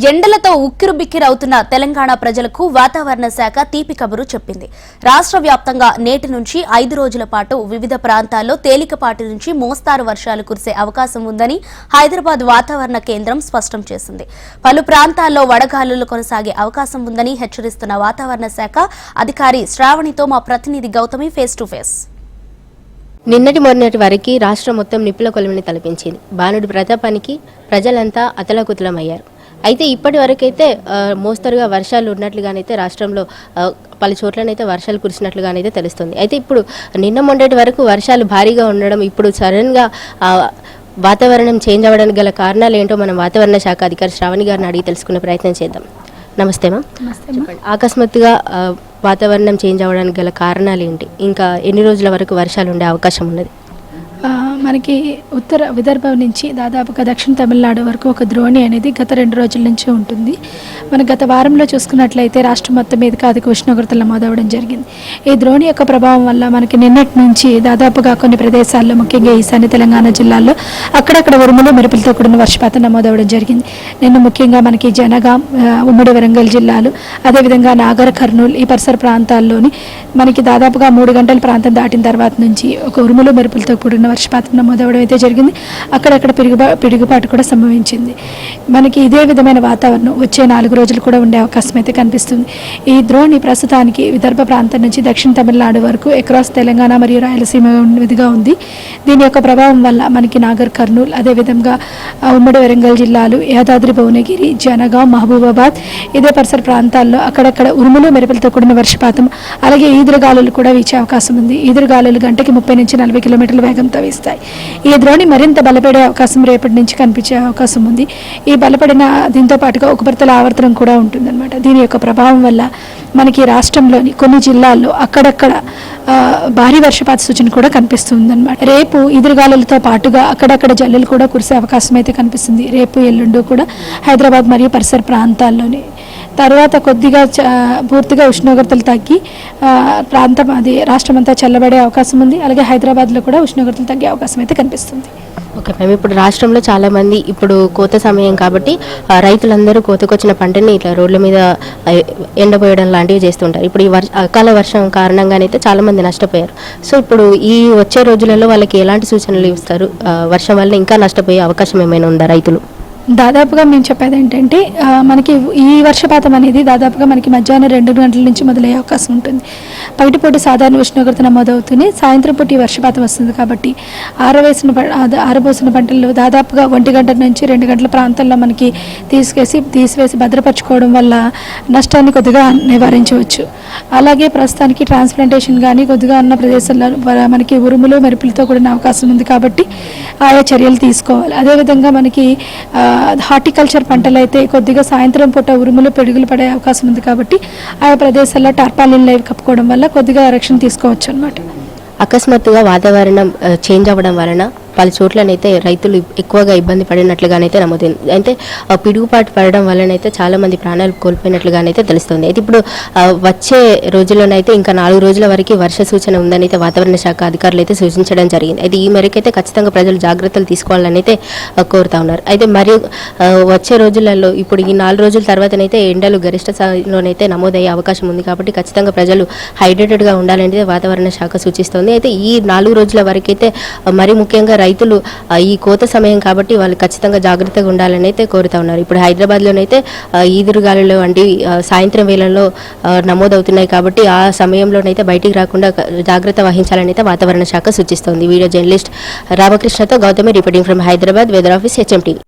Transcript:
ఎండలతో ఉక్కిరిబిక్కిరవుతున్న తెలంగాణ ప్రజలకు వాతావరణ శాఖ తీపి కబురు చెప్పింది. రాష్ట్ర వ్యాప్తంగా నేటి నుంచి 5 రోజుల పాటు వివిధ ప్రాంతాల్లో తేలికపాటి నుంచి మోస్తారు వర్షాలు కురిసే అవకాశం ఉందని హైదరాబాద్ వాతావరణ కేంద్రం స్పష్టం చేసింది. పలు ప్రాంతాల్లో వడగాలులు కొనసాగే అవకాశం ఉందని హెచ్చరిస్తున్న వాతావరణ శాఖ అధికారి శ్రావణితో మా ప్రతినిధి గౌతమి ఫేస్ టు ఫేస్. నిన్నటి మొన్నటి వరకు రాష్ట్రం మొత్తం నిప్పుల కొలువుని తలపించింది. బాణుడి ప్రతాపానికి ప్రజలంతా అతలాకుతలమయ్యారు. అయితే ఇప్పటి వరకైతే మోస్తరుగా వర్షాలు ఉన్నట్లుగానైతే రాష్ట్రంలో పలు చోట్లనైతే వర్షాలు కురిసినట్లుగానైతే తెలుస్తుంది. అయితే ఇప్పుడు నిన్న మొన్నటి వరకు వర్షాలు భారీగా ఉండడం, ఇప్పుడు సడన్గా వాతావరణం చేంజ్ అవ్వడానికి గల కారణాలు ఏంటో మనం వాతావరణ శాఖ అధికారి శ్రావణి గారిని అడిగి తెలుసుకునే ప్రయత్నం చేద్దాం. నమస్తే మ్యామ్. చెప్పండి, అకస్మాత్తుగా వాతావరణం చేంజ్ అవ్వడానికి గల కారణాలు ఏంటి, ఇంకా ఎన్ని రోజుల వరకు వర్షాలు ఉండే అవకాశం ఉన్నది? మనకి ఉత్తర విదర్భ నుంచి దాదాపుగా దక్షిణ తమిళనాడు వరకు ఒక ద్రోణి అనేది గత 2 రోజుల నుంచి ఉంటుంది. మన గత వారంలో చూసుకున్నట్లయితే రాష్ట్రం మొత్తం మీదకి అధిక ఉష్ణోగ్రతలు నమోదవడం జరిగింది. ఈ ద్రోణి యొక్క ప్రభావం వల్ల మనకి నిన్నటి నుంచి దాదాపుగా కొన్ని ప్రదేశాల్లో, ముఖ్యంగా ఈశాన్య తెలంగాణ జిల్లాల్లో అక్కడక్కడ ఉరుములు మెరుపులతో కూడిన వర్షపాతం నమోదవడం జరిగింది. నిన్న ముఖ్యంగా మనకి జనగాం, ఉమ్మడి వరంగల్ జిల్లాలు, అదేవిధంగా నాగర్ కర్నూలు ఈ పరిసర ప్రాంతాల్లోని మనకి దాదాపుగా 3 గంటల ప్రాంతం దాటిన తర్వాత నుంచి ఒక ఉరుములు మెరుపులతో కూడిన వర్షపాతం నమోదవడం అయితే జరిగింది. అక్కడక్కడ పిడుగుపాటు కూడా సంభవించింది. మనకి ఇదే విధమైన వాతావరణం వచ్చే 4 రోజులు కూడా ఉండే అవకాశం అయితే కనిపిస్తుంది. ఈ ద్రోణి ప్రస్తుతానికి విదర్భ ప్రాంతం నుంచి దక్షిణ తమిళనాడు వరకు అక్రాస్ తెలంగాణ మరియు రాయలసీమ మీదుగా ఉంది. దీని యొక్క ప్రభావం వల్ల మనకి నాగర్ కర్నూలు, అదేవిధంగా ఉమ్మడి వరంగల్ జిల్లాలు, యాదాద్రి భువనగిరి, జనగాం, మహబూబాబాద్ ఇదే పరిసర ప్రాంతాల్లో అక్కడక్కడ ఉరుములు మెరుపులతో కూడిన వర్షపాతం, అలాగే ఈదురుగాలులు కూడా వీచే అవకాశం ఉంది. ఈదురుగాలులు గంటకి 30 నుంచి 40 కిలోమీటర్ల వేగంతో వీస్తాయి. ఈ ద్రోణి మరింత బలపడే అవకాశం రేపటి నుంచి కనిపించే అవకాశం ఉంది. ఈ బలపడిన దీంతో పాటుగా ఉపరితల ఆవర్తనం కూడా ఉంటుందన్నమాట. దీని యొక్క ప్రభావం వల్ల మనకి రాష్ట్రంలోని కొన్ని జిల్లాల్లో అక్కడక్కడ భారీ వర్షపాత సూచన కూడా కనిపిస్తుందన్నమాట. రేపు ఈదురుగాలులతో పాటుగా అక్కడక్కడ జల్లులు కూడా కురిసే అవకాశం అయితే కనిపిస్తుంది. రేపు ఎల్లుండి కూడా హైదరాబాద్ మరియు పరిసర ప్రాంతాల్లోని తర్వాత కొద్దిగా పూర్తిగా ఉష్ణోగ్రతలు తగ్గి రాష్ట్రం అంతా చల్లబడే అవకాశం ఉంది. అలాగే హైదరాబాద్లో కూడా ఉష్ణోగ్రతలు తగ్గే అవకాశం అయితే కనిపిస్తుంది. ఓకే మ్యామ్, ఇప్పుడు రాష్ట్రంలో చాలామంది ఇప్పుడు కోత సమయం కాబట్టి రైతులందరూ కోతకొచ్చిన పంటని ఇట్లా రోడ్ల మీద ఎండపోయడం లాంటివి చేస్తుంటారు. ఇప్పుడు ఈ అకాల వర్షం కారణంగానైతే చాలామంది నష్టపోయారు. సో ఇప్పుడు ఈ వచ్చే రోజులలో వాళ్ళకి ఎలాంటి సూచనలు ఇస్తారు? వర్షం వల్ల ఇంకా నష్టపోయే అవకాశం ఏమైనా ఉందా రైతులు? దాదాపుగా మేము చెప్పేది ఏంటంటే మనకి ఈ వర్షపాతం అనేది దాదాపుగా మనకి మధ్యాహ్నం 2 గంటల నుంచి మొదలయ్యే అవకాశం ఉంటుంది. పగటిపూట సాధారణ ఉష్ణోగ్రత నమోదవుతూనే సాయంత్రం పూట ఈ వర్షపాతం వస్తుంది. కాబట్టి ఆరబోసిన పంటలు దాదాపుగా 1 గంట నుంచి 2 గంటల ప్రాంతాల్లో మనకి తీసివేసి భద్రపరచుకోవడం వల్ల నష్టాన్ని కొద్దిగా నివారించవచ్చు. అలాగే ప్రస్తుతానికి ట్రాన్స్ప్లాంటేషన్ కానీ కొద్దిగా ఉన్న ప్రదేశాల్లో మనకి ఉరుములు మెరుపులతో కూడిన అవకాశం ఉంది. కాబట్టి ఆయా చర్యలు తీసుకోవాలి. అదేవిధంగా మనకి హార్టికల్చర్ పంటలు అయితే కొద్దిగా సాయంత్రం పూట ఉరుములు పిడుగులు పడే అవకాశం ఉంది. కాబట్టి ఆయా ప్రదేశాల్లో టార్పాలిన్లు అవి కప్పుకోవడం వల్ల కొద్దిగా రక్షణ తీసుకోవచ్చు అన్నమాట. అకస్మాత్తుగా వాతావరణం చేంజ్ అవ్వడం వలన పలు చోట్లనైతే రైతులు ఎక్కువగా ఇబ్బంది పడినట్లుగానైతే నమోదైంది. అయితే పిడుగుపాటు పడడం వల్లనైతే చాలామంది ప్రాణాలు కోల్పోయినట్లుగానైతే తెలుస్తుంది. అయితే ఇప్పుడు వచ్చే రోజుల్లోనైతే ఇంకా 4 రోజుల వరకు వర్ష సూచన ఉందని అయితే వాతావరణ శాఖ అధికారులు అయితే సూచించడం జరిగింది. అయితే ఈ మేరకైతే ఖచ్చితంగా ప్రజలు జాగ్రత్తలు తీసుకోవాలని అయితే కోరుతా ఉన్నారు. అయితే మరియు వచ్చే రోజులలో ఇప్పుడు ఈ 4 రోజుల తర్వాతనైతే ఎండలు గరిష్ట స్థాయిలోనైతే నమోదయ్యే అవకాశం ఉంది. కాబట్టి ఖచ్చితంగా ప్రజలు హైడ్రేటెడ్గా ఉండాలని వాతావరణ శాఖ సూచిస్తోంది. అయితే ఈ 4 రోజుల వరకైతే మరి ముఖ్యంగా రైతులు ఈ కోత సమయం కాబట్టి వాళ్ళు ఖచ్చితంగా జాగ్రత్తగా ఉండాలని అయితే కోరుతా ఉన్నారు. ఇప్పుడు హైదరాబాద్లోనైతే ఈదురుగాలులు వంటి సాయంత్రం వేళల్లో నమోదవుతున్నాయి. కాబట్టి ఆ సమయంలోనైతే బయటికి రాకుండా జాగ్రత్త వహించాలని అయితే వాతావరణ శాఖ సూచిస్తోంది. వీడియో జర్నలిస్ట్ రామకృష్ణతో Gautami, reporting from Hyderabad, weather office, HMTV.